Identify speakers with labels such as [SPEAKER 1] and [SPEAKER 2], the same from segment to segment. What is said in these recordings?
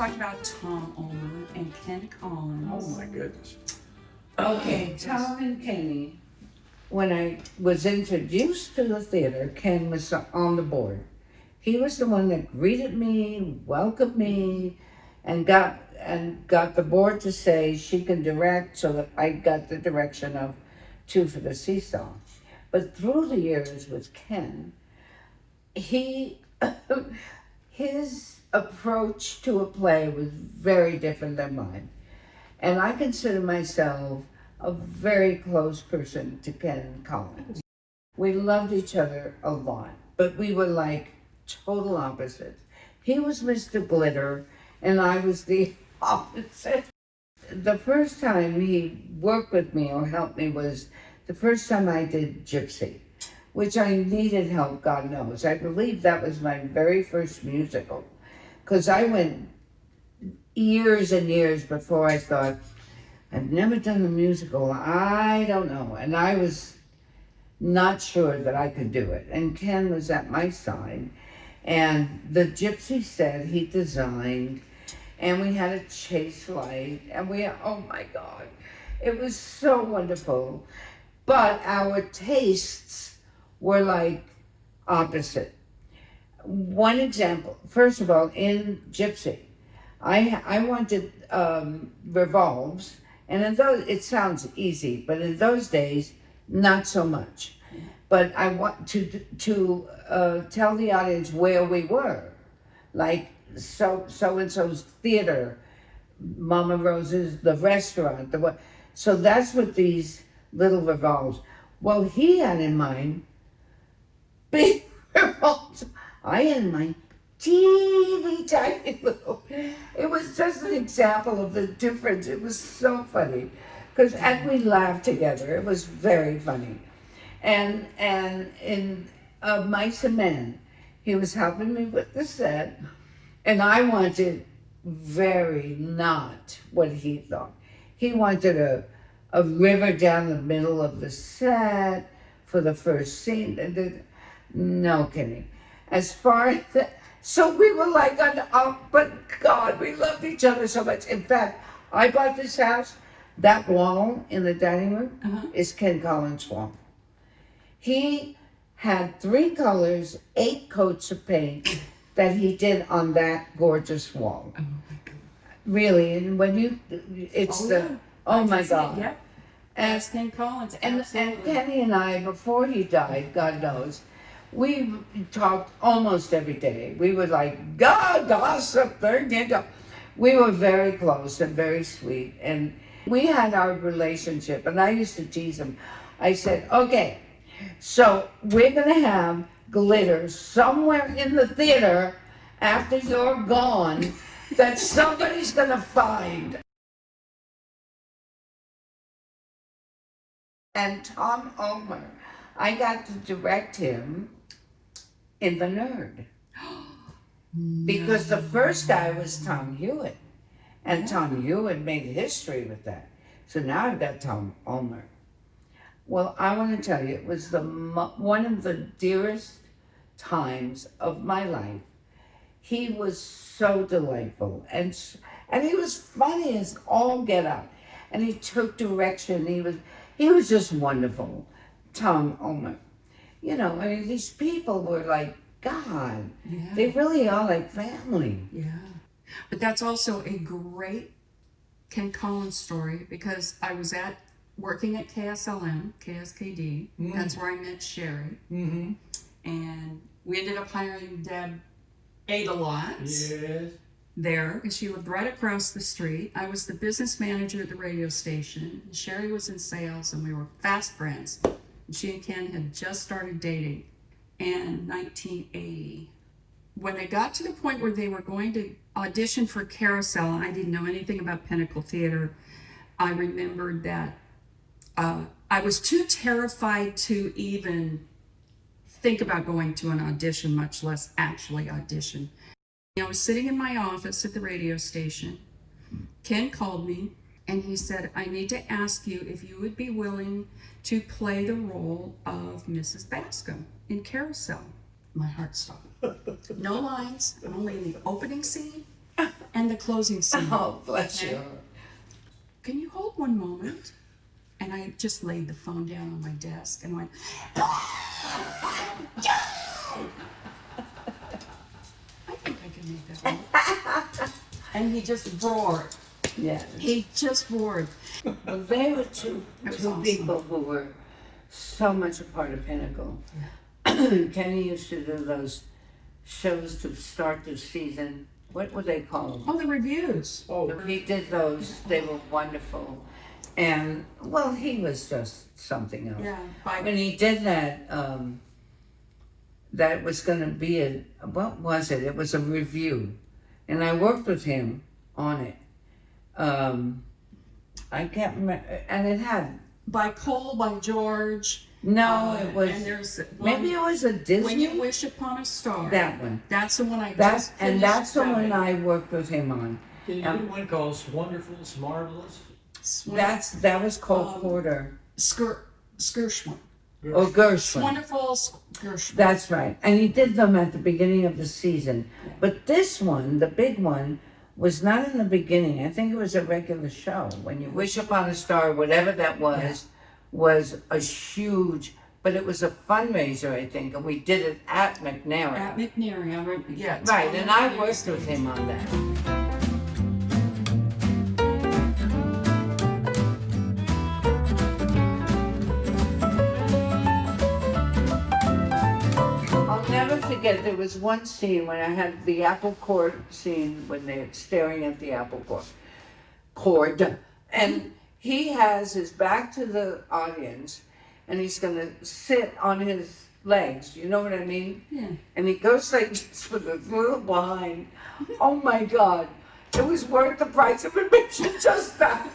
[SPEAKER 1] talk about Tom Ulmer and Ken Collins.
[SPEAKER 2] Oh my goodness.
[SPEAKER 3] Okay, Tom and Kenny, when I was introduced to the theater, Ken was on the board. He was the one that greeted me, welcomed me, and got the board to say she can direct, so that I got the direction of Two for the Seesaw. But through the years with Ken, his approach to a play was very different than mine. And I consider myself a very close person to Ken Collins. We loved each other a lot, but we were like total opposites. He was Mr. Glitter, and I was the opposite. The first time he worked with me or helped me was the first time I did Gypsy, which I needed help, God knows. I believe that was my very first musical, because I went years and years before I thought, I've never done a musical, I don't know. And I was not sure that I could do it. And Ken was at my side. And the Gypsy set he designed, and we had a chase light, and oh my God, it was so wonderful. But our tastes were like opposite. One example, first of all, in Gypsy, I wanted revolves, and in those, it sounds easy, but in those days, not so much. But I want to tell the audience where we were, like so-and-so's theater, Mama Rose's, the restaurant, so that's what these little revolves. Well, he had in mind big revolves. I had in mind teeny tiny little. It was just an example of the difference. It was so funny, and we laughed together. It was very funny. And in Mice and Men, he was helping me with the set, and I wanted very not what he thought. He wanted a river down the middle of the set for the first scene. No kidding. As far as that, so we were like, but God, we loved each other so much. In fact, I bought this house. That wall in the dining room is Ken Collins' wall. He had 3 colors, 8 coats of paint that he did on that gorgeous wall. Oh my God. Really, and when oh my God.
[SPEAKER 1] Yep. And Ken Collins,
[SPEAKER 3] and Kenny and I, before he died, God knows, we talked almost every day. We would like, gossip. We were very close and very sweet. And we had our relationship, and I used to tease him. I said, okay, so we're going to have glitter somewhere in the theater after you're gone that somebody's going to find. And Tom Ulmer, I got to direct him in The Nerd. Because the first guy was Tom Hewitt. And Tom Hewitt made history with that. So now I've got Tom Ulmer. Well, I want to tell you, it was one of the dearest times of my life. He was so delightful, and he was funny as all get out. And he took direction. He was just wonderful, Tom Ulmer. You know, I mean, these people were like, God, they really are like family.
[SPEAKER 1] Yeah. But that's also a great Ken Collins story, because I was working at KSLM, KSKD. That's where I met Sherry. Mm-hmm. And we ended up hiring Deb Adelot there, and she lived right across the street. I was the business manager at the radio station. Sherry was in sales, and we were fast friends. And she and Ken had just started dating in 1980. When they got to the point where they were going to audition for Carousel, and I didn't know anything about Pentacle Theatre, I remembered that I was too terrified to even think about going to an audition, much less actually audition. I was sitting in my office at the radio station. Ken called me, and he said, I need to ask you if you would be willing to play the role of Mrs. Bascom in Carousel. My heart stopped. No lines, only the opening scene And the closing scene.
[SPEAKER 3] Oh, bless
[SPEAKER 1] Okay.
[SPEAKER 3] you.
[SPEAKER 1] Can you hold one moment? And I just laid the phone down on my desk and went, I think I can make that work. And he just roared.
[SPEAKER 3] Yeah.
[SPEAKER 1] He just roared.
[SPEAKER 3] Well, they were two
[SPEAKER 1] awesome.
[SPEAKER 3] people who were so much a part of Pinnacle. Kenny used to do those shows to start the season. What would they call them?
[SPEAKER 1] Oh, the reviews.
[SPEAKER 3] He did those. They were wonderful. And, well, he was just something else.
[SPEAKER 1] Yeah.
[SPEAKER 3] When he did that, that was going to be what was it? It was a review. And I worked with him on it. I can't remember. And it had...
[SPEAKER 1] By Cole, by George.
[SPEAKER 3] No, it was...
[SPEAKER 1] And there's
[SPEAKER 3] maybe it was a Disney...
[SPEAKER 1] When You Wish Upon a Star.
[SPEAKER 3] That one.
[SPEAKER 1] That's the one I
[SPEAKER 3] That's
[SPEAKER 1] just
[SPEAKER 3] and
[SPEAKER 1] finished
[SPEAKER 3] that's the one
[SPEAKER 1] filming.
[SPEAKER 3] I worked with him on.
[SPEAKER 2] Can you do one called Wonderful, Marvelous?
[SPEAKER 3] That was Cole Porter
[SPEAKER 1] Gershwin.
[SPEAKER 3] or Gershwin.
[SPEAKER 1] Wonderful Gershwin.
[SPEAKER 3] That's right, and he did them at the beginning of the season. But this one, the big one, was not in the beginning. I think it was a regular show. When You Wish Upon a Star, whatever that was a huge. But it was a fundraiser, I think, and we did it at McNary.
[SPEAKER 1] At McNary, it's
[SPEAKER 3] Right,
[SPEAKER 1] on
[SPEAKER 3] and
[SPEAKER 1] the
[SPEAKER 3] I
[SPEAKER 1] radio
[SPEAKER 3] worked
[SPEAKER 1] station.
[SPEAKER 3] with him on that. I'll never forget, there was one scene when I had the apple cord scene when they're staring at the apple cord. And he has his back to the audience and he's going to sit on his legs. You know what I mean?
[SPEAKER 1] Yeah.
[SPEAKER 3] And he goes like this with a little behind. Oh my God. It was worth the price of admission, just that.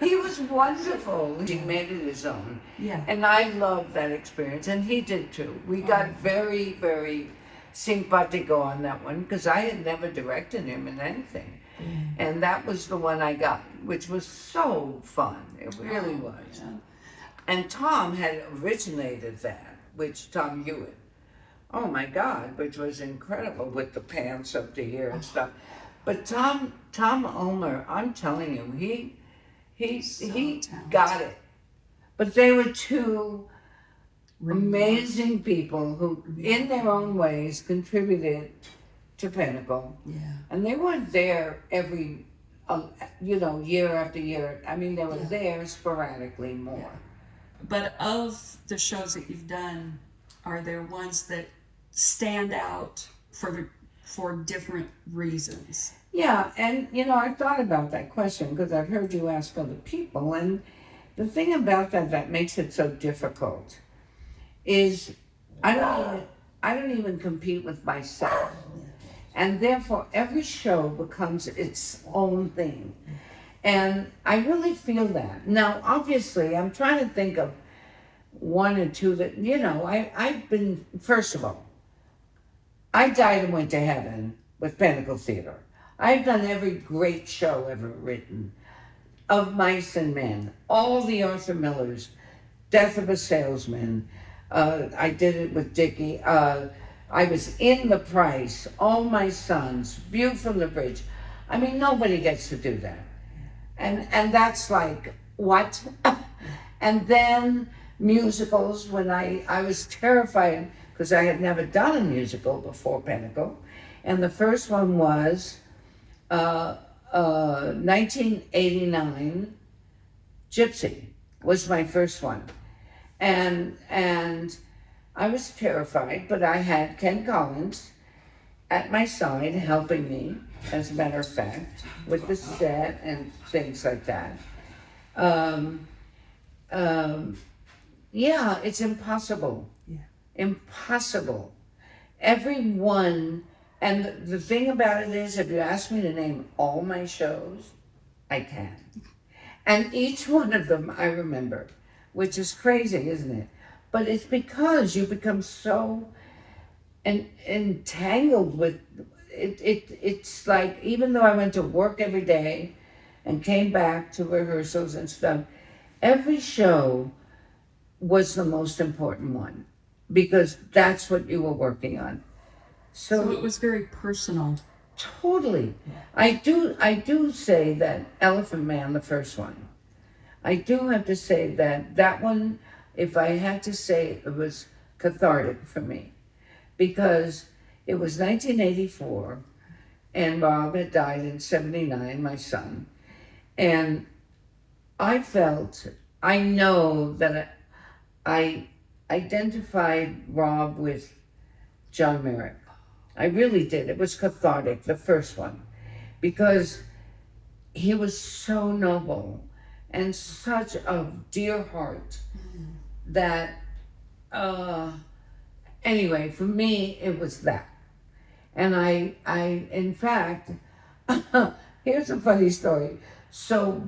[SPEAKER 3] He was wonderful. He made it his own.
[SPEAKER 1] Yeah.
[SPEAKER 3] And I loved that experience, and he did too. We got very, very simpatico on that one, because I had never directed him in anything. And that was the one I got, which was so fun. It really was.
[SPEAKER 1] Yeah.
[SPEAKER 3] And Tom had originated that, Tom Hewitt. Oh my God, which was incredible with the pants up to here and stuff. But Tom Ulmer, I'm telling you, he
[SPEAKER 1] talented.
[SPEAKER 3] got it. But they were two amazing people who, in their own ways, contributed to Pentacle.
[SPEAKER 1] Yeah.
[SPEAKER 3] And they weren't there every, year after year. I mean, they were there sporadically more.
[SPEAKER 1] But of the shows that you've done, are there ones that stand out for different reasons?
[SPEAKER 3] Yeah, and I thought about that question because I've heard you ask other people, and the thing about that makes it so difficult is I don't even compete with myself, and therefore every show becomes its own thing, and I really feel that. Now, obviously, I'm trying to think of one or two that I've been. First of all, I died and went to heaven with Pentacle Theatre. I've done every great show ever written, Of Mice and Men, all the Arthur Millers, Death of a Salesman. I did it with Dickie. I was in The Price, All My Sons, View from the Bridge. I mean, nobody gets to do that. And that's like, what? And then musicals, when I was terrified because I had never done a musical before Pentacle. And the first one was 1989, Gypsy was my first one. And I was terrified, but I had Ken Collins at my side helping me, as a matter of fact, with the set and things like that. Yeah, it's impossible.
[SPEAKER 1] Yeah.
[SPEAKER 3] Impossible. Everyone. And the thing about it is, if you ask me to name all my shows, I can. And each one of them I remember, which is crazy, isn't it? But it's because you become so entangled with it. It's like, even though I went to work every day and came back to rehearsals and stuff, every show was the most important one because that's what you were working on.
[SPEAKER 1] So it was very personal.
[SPEAKER 3] Totally. I do say that Elephant Man, the first one, I do have to say that one, if I had to say, it was cathartic for me, because it was 1984 and Rob had died in 79, my son, and I know that I identified Rob with John Merrick. I really did. It was cathartic, the first one, because he was so noble and such a dear heart that, anyway, for me, it was that. And I in fact, here's a funny story. So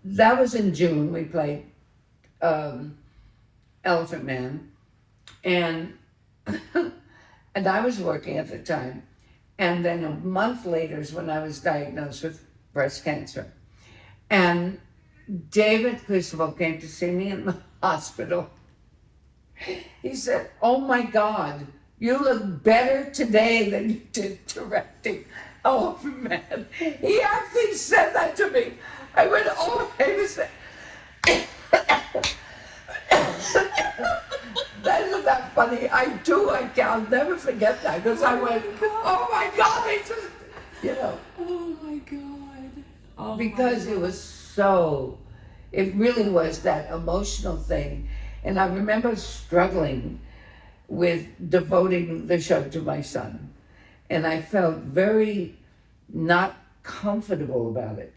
[SPEAKER 3] that was in June, we played Elephant Man, and and I was working at the time. And then a month later is when I was diagnosed with breast cancer. And David Criswell came to see me in the hospital. He said, "Oh my God, you look better today than you did directing Elephant Man." He actually said that to me. I went, "Oh, that isn't that funny." I'll never forget that, because I went, "Oh my God," he just, you know.
[SPEAKER 1] Oh my God. Oh
[SPEAKER 3] Because
[SPEAKER 1] my
[SPEAKER 3] it was so, it really was that emotional thing. And I remember struggling with devoting the show to my son. And I felt very not comfortable about it,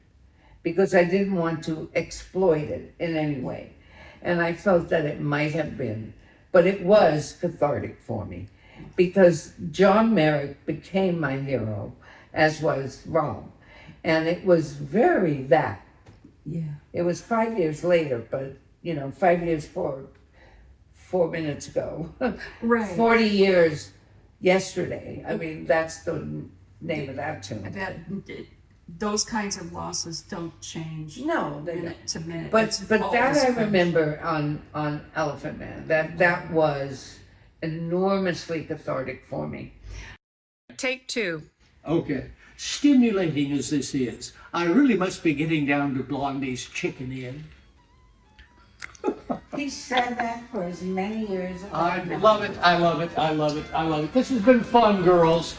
[SPEAKER 3] because I didn't want to exploit it in any way. And I felt that it might have been, but it was cathartic for me, because John Merrick became my hero, as was Rob. And it was very that.
[SPEAKER 1] Yeah.
[SPEAKER 3] It was 5 years later, but 5 years, 4 minutes ago.
[SPEAKER 1] Right.
[SPEAKER 3] 40 years yesterday. I mean, that's the name of that tune.
[SPEAKER 1] Those kinds of losses don't change
[SPEAKER 3] No, they don't.
[SPEAKER 1] minute to minute.
[SPEAKER 3] But
[SPEAKER 1] It's
[SPEAKER 3] that
[SPEAKER 1] always
[SPEAKER 3] I
[SPEAKER 1] fresh.
[SPEAKER 3] remember on Elephant Man. That was enormously cathartic for me.
[SPEAKER 1] Take two.
[SPEAKER 4] Okay. Stimulating as this is, I really must be getting down to Blondie's chicken in.
[SPEAKER 3] He said that for as many years as
[SPEAKER 4] I love it. I love it. I love it. I love it. This has been fun, girls.